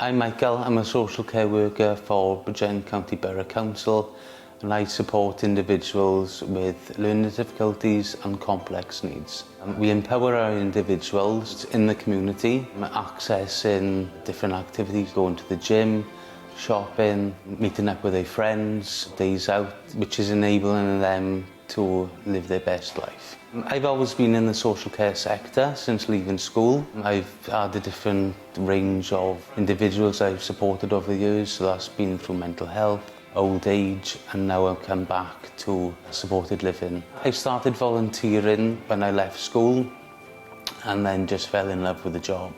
I'm Michael. I'm a social care worker for Bridgend County Borough Council, and I support individuals with learning difficulties and complex needs. We empower our individuals in the community, accessing different activities, going to the gym, shopping, meeting up with their friends, days out, which is enabling them to live their best life. I've always been in the social care sector since leaving school. I've had a different range of individuals I've supported over the years, so that's been through mental health, old age, and now I've come back to supported living. I started volunteering when I left school and then just fell in love with the job.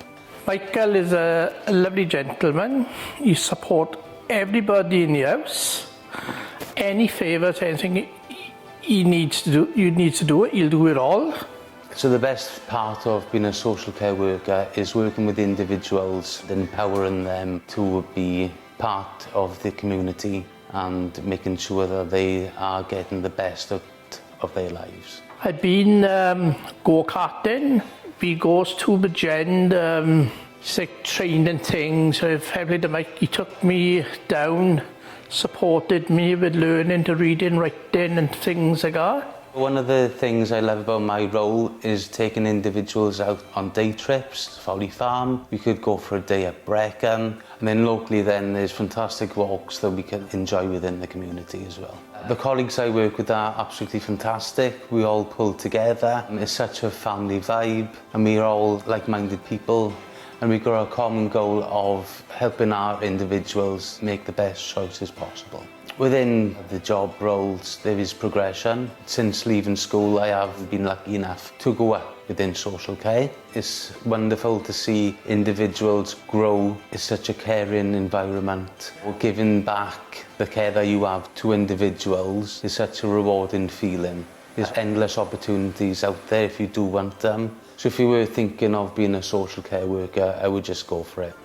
Michael is a lovely gentleman. He supports everybody in the house. Any favours, anything he needs to do, he'll do it all. So the best part of being a social care worker is working with individuals, empowering them to be part of the community and making sure that they are getting the best out of their lives. I've been go-karting. We goes to Bridgend, it's like training things. I've helped him, he took me down, supported me with learning to read and writing and things like that. One of the things I love about my role is taking individuals out on day trips to Folly Farm. We could go for a day at Brecon, and then locally then there's fantastic walks that we can enjoy within the community as well. The colleagues I work with are absolutely fantastic. We all pull together. It's such a family vibe, and we're all like-minded people, and we've got a common goal of helping our individuals make the best choices possible. Within the job roles, there is progression. Since leaving school, I have been lucky enough to go up within social care. It's wonderful to see individuals grow. It's such a caring environment. Giving back the care that you have to individuals is such a rewarding feeling. There's endless opportunities out there if you do want them. So if you were thinking of being a social care worker, I would just go for it.